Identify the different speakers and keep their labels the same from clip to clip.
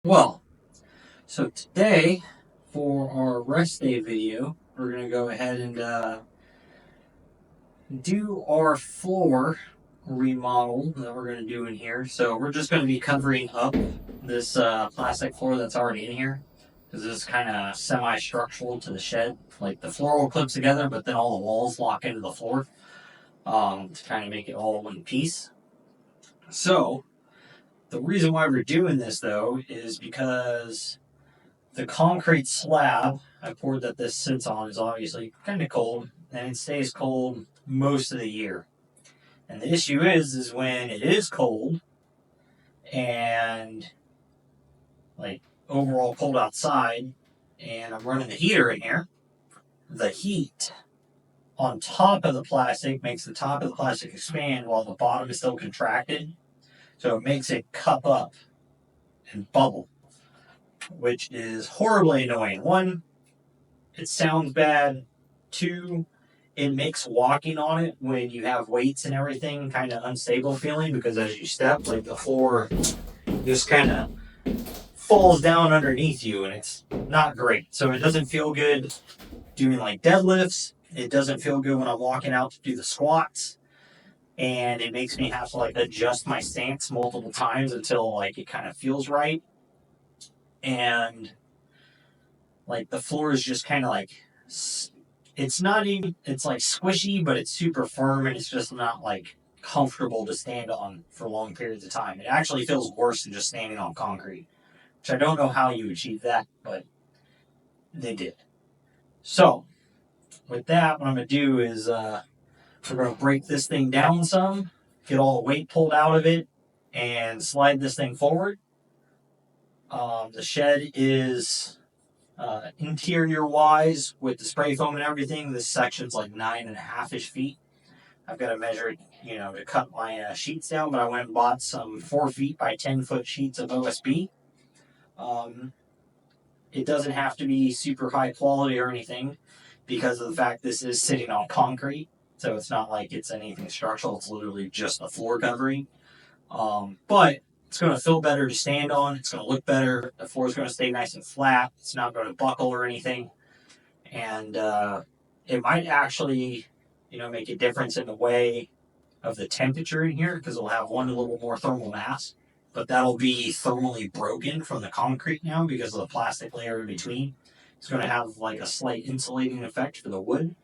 Speaker 1: Well, so today for our rest day video, we're going to go ahead and do our floor remodel that we're going to do in here. So we're just going to be covering up this plastic floor that's already in here because this is kind of semi-structural to the shed. Like the floor will clip together, but then all the walls lock into the floor to kind of make it all one piece. So the reason why we're doing this though is because the concrete slab I poured that this sits on is obviously kind of cold, and it stays cold most of the year. And the issue is when it is cold and like overall cold outside, and I'm running the heater in here, the heat on top of the plastic makes the top of the plastic expand while the bottom is still contracted. So it makes it cup up and bubble, which is horribly annoying. One, it sounds bad. Two, it makes walking on it when you have weights and everything kind of unstable feeling because as you step, like the floor just kind of falls down underneath you and it's not great. So it doesn't feel good doing like deadlifts. It doesn't feel good when I'm walking out to do the squats. And it makes me have to like adjust my stance multiple times until like it kind of feels right. And like the floor is just kind of like it's not even it's like squishy, but it's super firm and it's just not like comfortable to stand on for long periods of time. It actually feels worse than just standing on concrete, which I don't know how you achieve that, but they did. So with that, what I'm gonna do is we're gonna break this thing down some, get all the weight pulled out of it, and slide this thing forward. The shed is interior wise with the spray foam and everything. This section's like 9.5-ish feet. I've got to measure it, to cut my sheets down, but I went and bought some 4 feet by 10-foot sheets of OSB. It doesn't have to be super high quality or anything because of the fact this is sitting on concrete. So it's not like it's anything structural. It's literally just a floor covering. But it's going to feel better to stand on. It's going to look better. The floor is going to stay nice and flat. It's not going to buckle or anything. And it might actually, make a difference in the way of the temperature in here because it'll have one a little more thermal mass. But that'll be thermally broken from the concrete now because of the plastic layer in between. It's going to have like a slight insulating effect for the wood.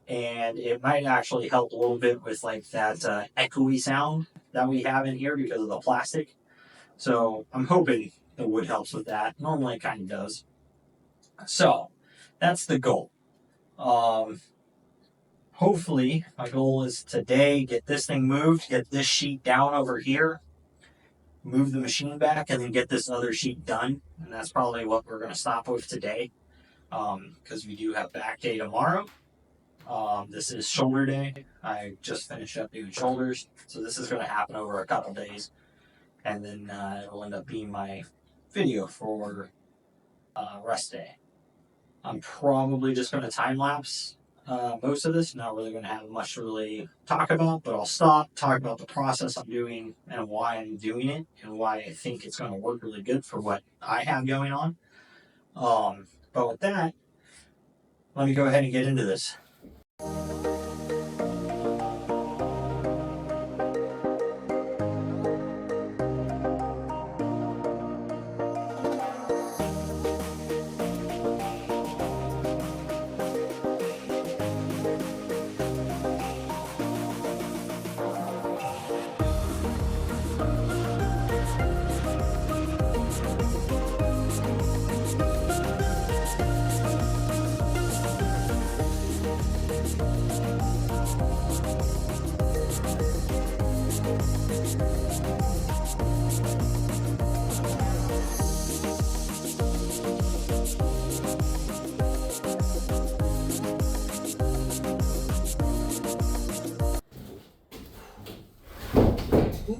Speaker 1: And it might actually help a little bit with like that echoey sound that we have in here because of the plastic. So I'm hoping the wood helps with that. Normally it kind of does. So that's the goal. Hopefully my goal is today get this thing moved, get this sheet down over here, move the machine back, and then get this other sheet done. And that's probably what we're going to stop with today because we do have back day tomorrow. This is shoulder day. I just finished up doing shoulders, so this is going to happen over a couple days, and then it'll end up being my video for rest day. I'm probably just going to time lapse most of this. Not really going to have much to really talk about, but I'll stop, talk about the process I'm doing and why I'm doing it and why I think it's going to work really good for what I have going on. But with that, let me go ahead and get into this.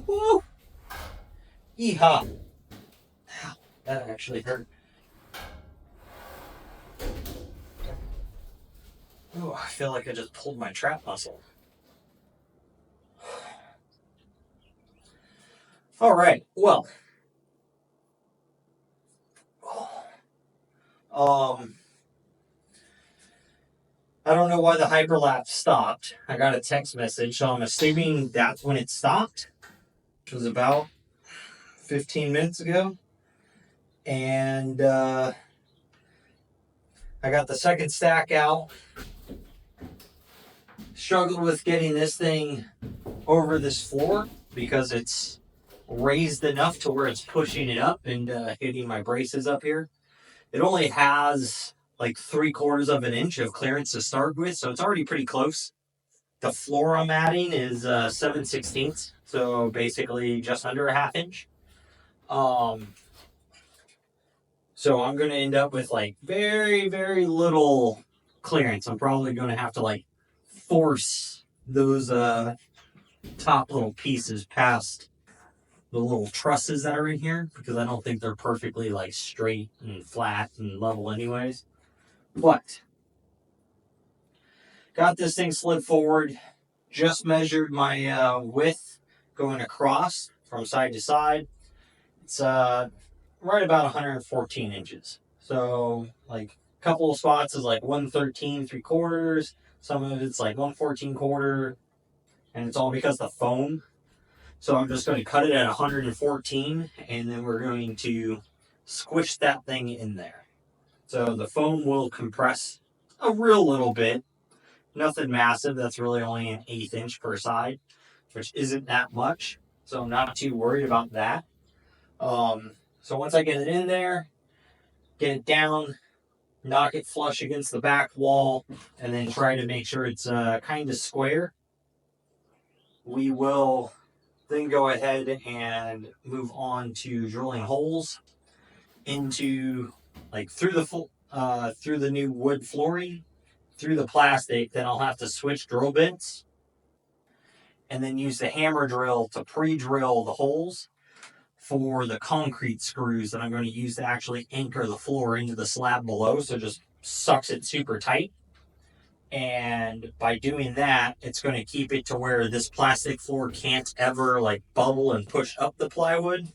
Speaker 1: Woo! Yeehaw! Ow, that actually hurt. Oh, I feel like I just pulled my trap muscle. All right, well, I don't know why the hyperlapse stopped. I got a text message, so I'm assuming that's when it stopped, which was about 15 minutes ago. And I got the second stack out. Struggled with getting this thing over this floor because it's raised enough to where it's pushing it up and hitting my braces up here. It only has like 3/4 of an inch of clearance to start with, so it's already pretty close. The floor I'm adding is 7/16, so basically just under a half inch. So I'm going to end up with like very, very little clearance. I'm probably going to have to like force those top little pieces past the little trusses that are in here because I don't think they're perfectly like straight and flat and level anyways. But got this thing slid forward, just measured my width going across from side to side. It's right about 114 inches. So like a couple of spots is like 113 3/4. Some of it's like 114 1/4. And it's all because of the foam. So I'm just going to cut it at 114 and then we're going to squish that thing in there. So the foam will compress a real little bit. Nothing massive. That's really only an 1/8 inch per side, which isn't that much. So I'm not too worried about that. So once I get it in there, get it down, knock it flush against the back wall, and then try to make sure it's kind of square, we will then go ahead and move on to drilling holes into like through the new wood flooring, through the plastic. Then I'll have to switch drill bits and then use the hammer drill to pre-drill the holes for the concrete screws that I'm going to use to actually anchor the floor into the slab below, so it just sucks it super tight. And by doing that, it's going to keep it to where this plastic floor can't ever like bubble and push up the plywood,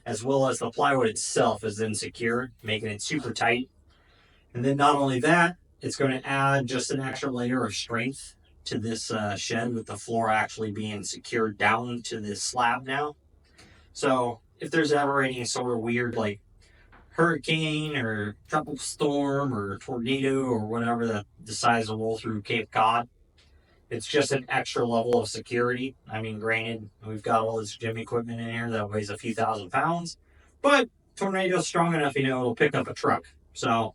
Speaker 1: as well as the plywood itself is then secured, making it super tight. And then not only that, it's going to add just an extra layer of strength to this shed with the floor actually being secured down to this slab now. So if there's ever any sort of weird like hurricane or tropical storm or tornado or whatever that decides to roll through Cape Cod, it's just an extra level of security. I mean, granted, we've got all this gym equipment in here that weighs a few thousand pounds, but tornado's strong enough, it'll pick up a truck. So,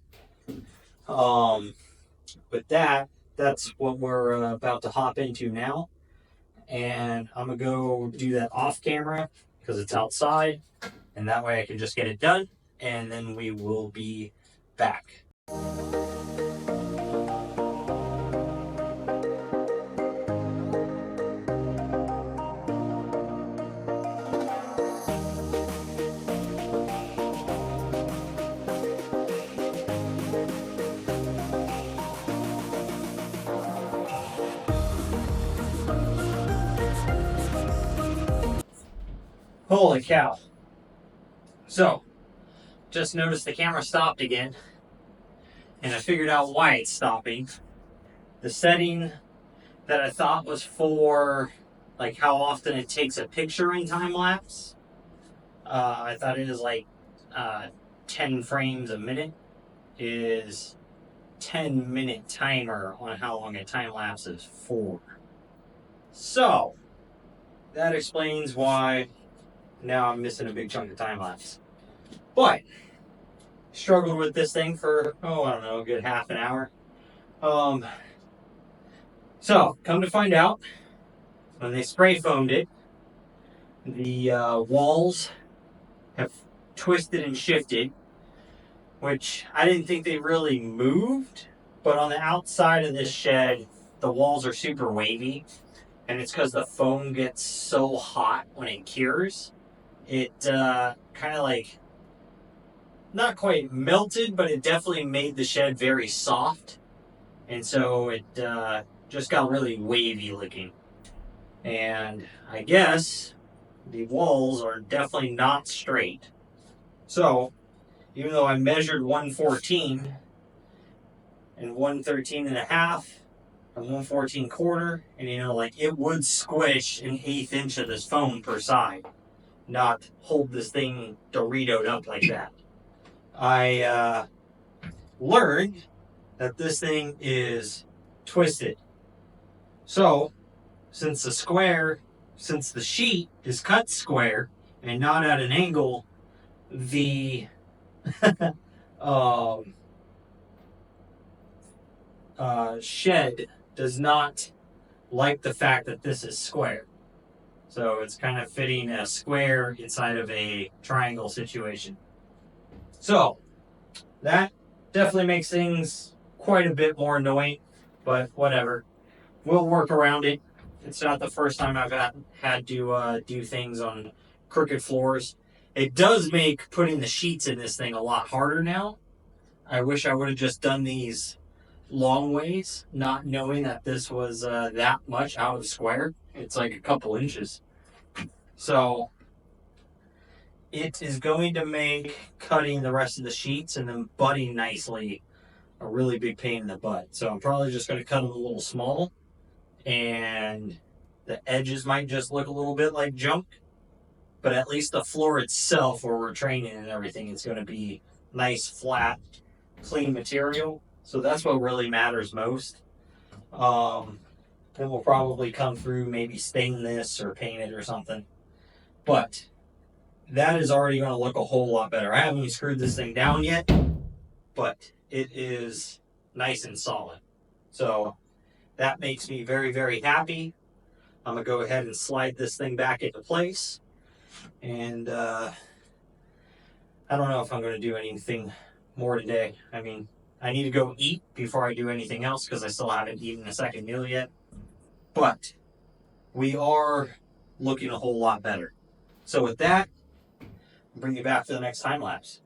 Speaker 1: with that, that's what we're about to hop into now. And I'm going to go do that off camera because it's outside, and that way I can just get it done, and then we will be back. Holy cow. So, just noticed the camera stopped again, and I figured out why it's stopping. The setting that I thought was for like how often it takes a picture in time lapse, I thought it is like 10 frames a minute, is 10-minute timer on how long a time lapse is for. So, that explains why now I'm missing a big chunk of time lapse. But, struggled with this thing for, I don't know, a good half an hour. So, come to find out, when they spray foamed it, the walls have twisted and shifted, which I didn't think they really moved, but on the outside of this shed, the walls are super wavy, and it's because the foam gets so hot when it cures. It kind of like, not quite melted, but it definitely made the shed very soft, and so it just got really wavy looking. And I guess the walls are definitely not straight. So even though I measured 114 and 113 and a half and 114 quarter, and like it would squish an 1/8 inch of this foam per side, not hold this thing Doritoed up like that. I learned that this thing is twisted. So, since the sheet is cut square and not at an angle, the shed does not like the fact that this is square. So it's kind of fitting a square inside of a triangle situation. So that definitely makes things quite a bit more annoying, but whatever. We'll work around it. It's not the first time I've had to do things on crooked floors. It does make putting the sheets in this thing a lot harder now. I wish I would have just done these long ways, not knowing that this was that much out of square. It's like a couple inches. So it is going to make cutting the rest of the sheets and then butting nicely a really big pain in the butt. So I'm probably just going to cut them a little small, and the edges might just look a little bit like junk, but at least the floor itself, where we're training and everything, it's going to be nice, flat, clean material. So that's what really matters most. Then we'll probably come through, maybe stain this or paint it or something. But that is already going to look a whole lot better. I haven't even screwed this thing down yet, but it is nice and solid. So that makes me very, very happy. I'm going to go ahead and slide this thing back into place. And I don't know if I'm going to do anything more today. I mean, I need to go eat before I do anything else because I still haven't eaten a second meal yet. But we are looking a whole lot better. So with that, I'll bring you back to the next time lapse.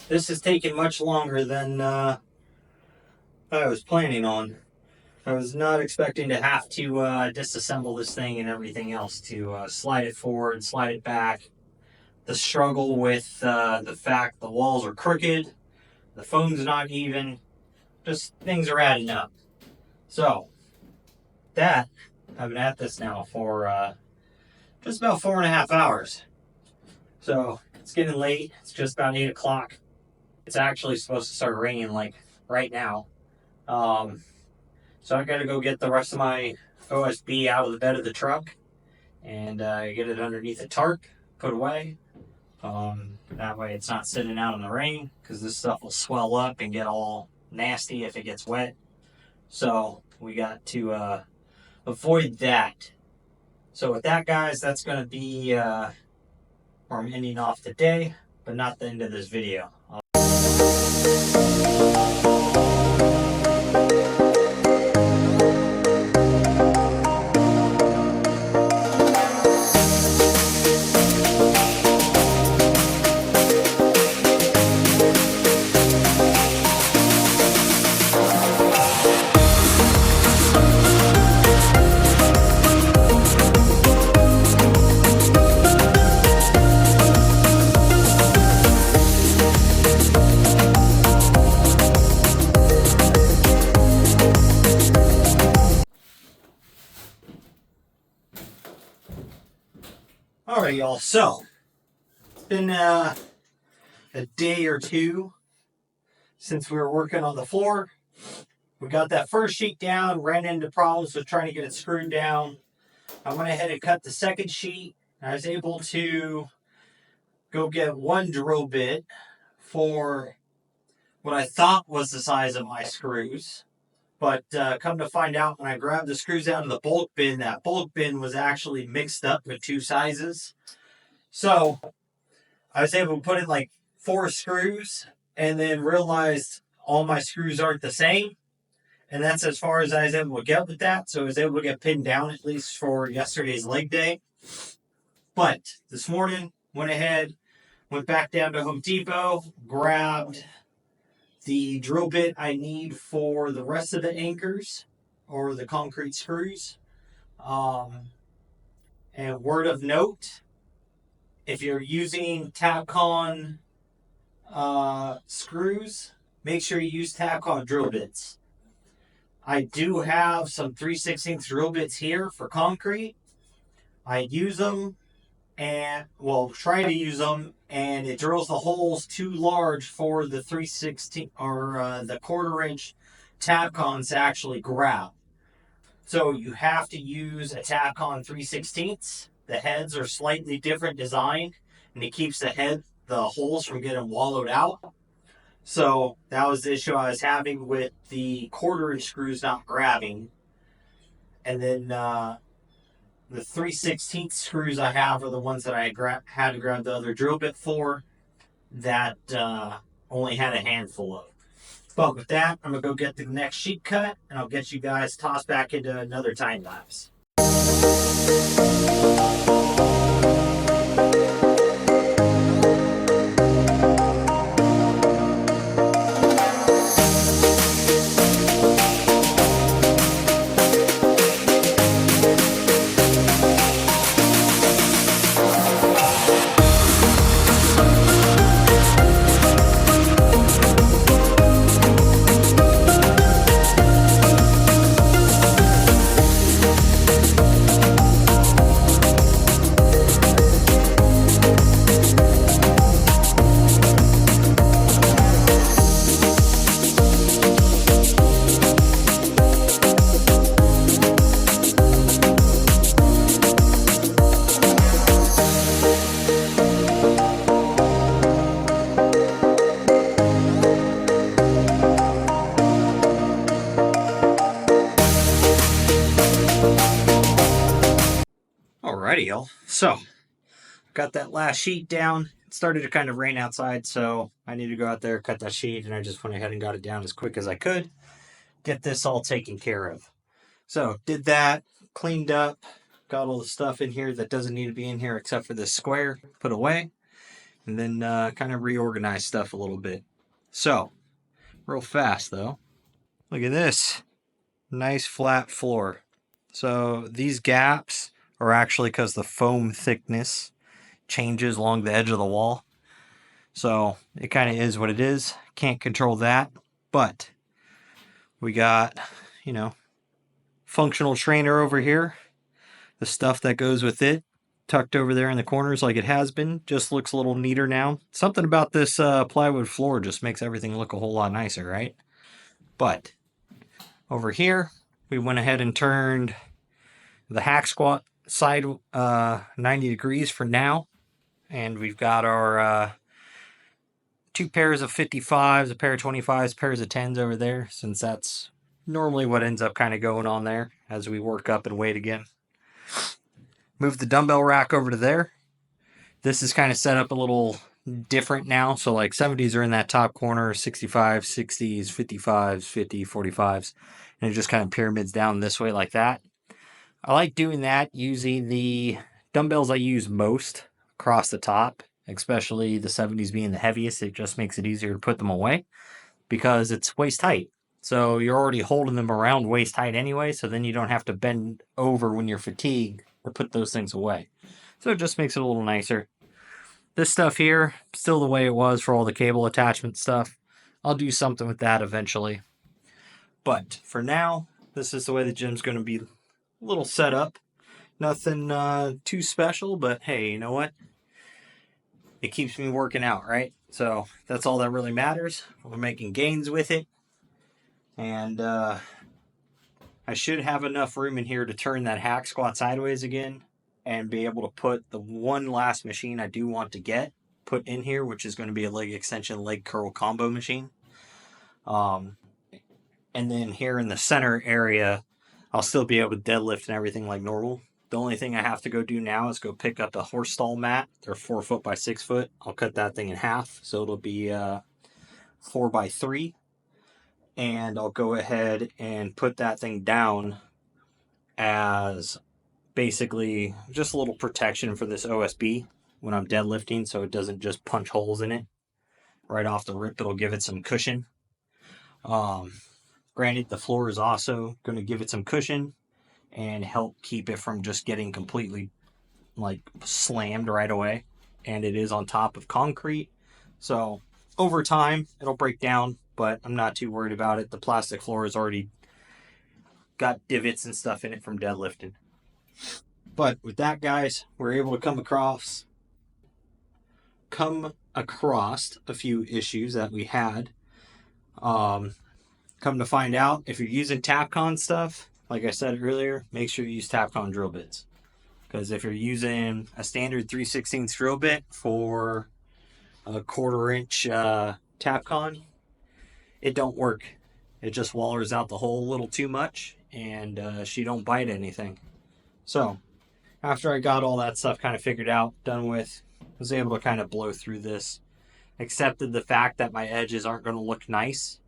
Speaker 1: This is taking much longer than I was planning on. I was not expecting to have to disassemble this thing and everything else to slide it forward, slide it back. The struggle with the fact the walls are crooked, the foam's not even, just things are adding up. So, that, I've been at this now for just about 4.5 hours. So, it's getting late. It's just about 8 o'clock. It's actually supposed to start raining like right now. So I gotta go get the rest of my OSB out of the bed of the truck and get it underneath a tarp, put away. That way it's not sitting out in the rain, because this stuff will swell up and get all nasty if it gets wet. So we got to avoid that. So with that, guys, that's going to be where I'm ending off today, but not the end of this video. Alright, y'all, so it's been a day or two since we were working on the floor. We got that first sheet down, ran into problems with trying to get it screwed down. I went ahead and cut the second sheet. I was able to go get one drill bit for what I thought was the size of my screws. But come to find out, when I grabbed the screws out of the bulk bin, that bulk bin was actually mixed up with two sizes. So I was able to put in like 4 screws and then realized all my screws aren't the same. And that's as far as I was able to get with that. So I was able to get pinned down at least for yesterday's leg day. But this morning, went ahead, went back down to Home Depot, grabbed the drill bit I need for the rest of the anchors or the concrete screws. And word of note, if you're using Tapcon screws, make sure you use Tapcon drill bits. I do have some 3/16 drill bits here for concrete. I use them and, well, try to use them, and it drills the holes too large for the 3/16 or the 1/4 inch Tapcons to actually grab. So you have to use a Tapcon 3/16. The heads are slightly different design, and it keeps the holes from getting wallowed out. So that was the issue I was having with the 1/4 inch screws not grabbing. And then the 3/16 screws I have are the ones that I had to grab the other drill bit for, that only had a handful of. But with that, I'm going to go get the next sheet cut, and I'll get you guys tossed back into another time lapse. Alrighty, y'all. So, got that last sheet down. It started to kind of rain outside, so I need to go out there, cut that sheet, and I just went ahead and got it down as quick as I could. Get this all taken care of. So, did that, cleaned up, got all the stuff in here that doesn't need to be in here except for this square put away.
Speaker 2: and then kind of reorganize stuff a little bit. So, real fast though. Look at this. Nice flat floor. So these gaps are actually because the foam thickness changes along the edge of the wall. So it kind of is what it is. Can't control that. But we got, functional trainer over here. The stuff that goes with it, tucked over there in the corners like it has been, just looks a little neater now. Something about this plywood floor just makes everything look a whole lot nicer, right? But over here, we went ahead and turned the hack squat side 90 degrees for now. And we've got our 2 pairs of 55s, a pair of 25s, pairs of 10s over there, since that's normally what ends up kind of going on there as we work up and weight again. Move the dumbbell rack over to there. This is kind of set up a little different now. So like 70s are in that top corner, 65s, 60s, 55s, 50, 45s, and it just kind of pyramids down this way like that. I like doing that using the dumbbells I use most across the top, especially the 70s being the heaviest. It just makes it easier to put them away because it's waist height. So you're already holding them around waist height anyway, so then you don't have to bend over when you're fatigued to put those things away. So it just makes it a little nicer. This stuff here, still the way it was for all the cable attachment stuff. I'll do something with that eventually. But for now, this is the way the gym's going to be a little set up. Nothing too special, but hey, you know what? It keeps me working out, right? So that's all that really matters. We're making gains with it. And I should have enough room in here to turn that hack squat sideways again and be able to put the one last machine I do want to get put in here, which is going to be a leg extension, leg curl combo machine. And then here in the center area, I'll still be able to deadlift and everything like normal. The only thing I have to go do now is go pick up a horse stall mat. They're 4 foot by 6 foot. I'll cut that thing in half, so it'll be 4 by 3. And I'll go ahead and put that thing down as basically just a little protection for this OSB when I'm deadlifting, so it doesn't just punch holes in it. Right off the rip, it'll give it some cushion. Granted, the floor is also going to give it some cushion and help keep it from just getting completely like slammed right away. And it is on top of concrete, so over time it'll break down, but I'm not too worried about it. The plastic floor has already got divots and stuff in it from deadlifting. But with that, guys, we're able to come across a few issues that we had. Come to find out, if you're using Tapcon stuff, like I said earlier, make sure you use Tapcon drill bits. Because if you're using a standard 3/16 drill bit for a 1/4 inch Tapcon, it don't work. It just wallers out the hole a little too much, and she don't bite anything. So after I got all that stuff kind of figured out, done with, was able to kind of blow through this, accepted the fact that my edges aren't going to look nice,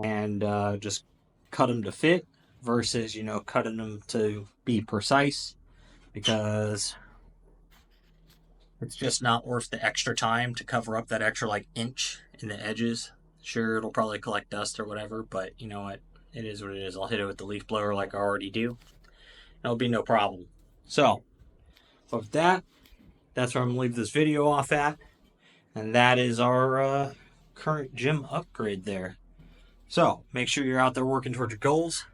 Speaker 2: and just cut them to fit versus, cutting them to be precise, because it's just not worth the extra time to cover up that extra inch in the edges. Sure, it'll probably collect dust or whatever, but you know what? It is what it is. I'll hit it with the leaf blower like I already do. It'll be no problem. So, with that, that's where I'm going to leave this video off at. And that is our current gym upgrade there. So, make sure you're out there working towards your goals,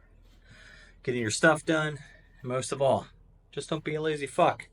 Speaker 2: getting your stuff done, and most of all, just don't be a lazy fuck.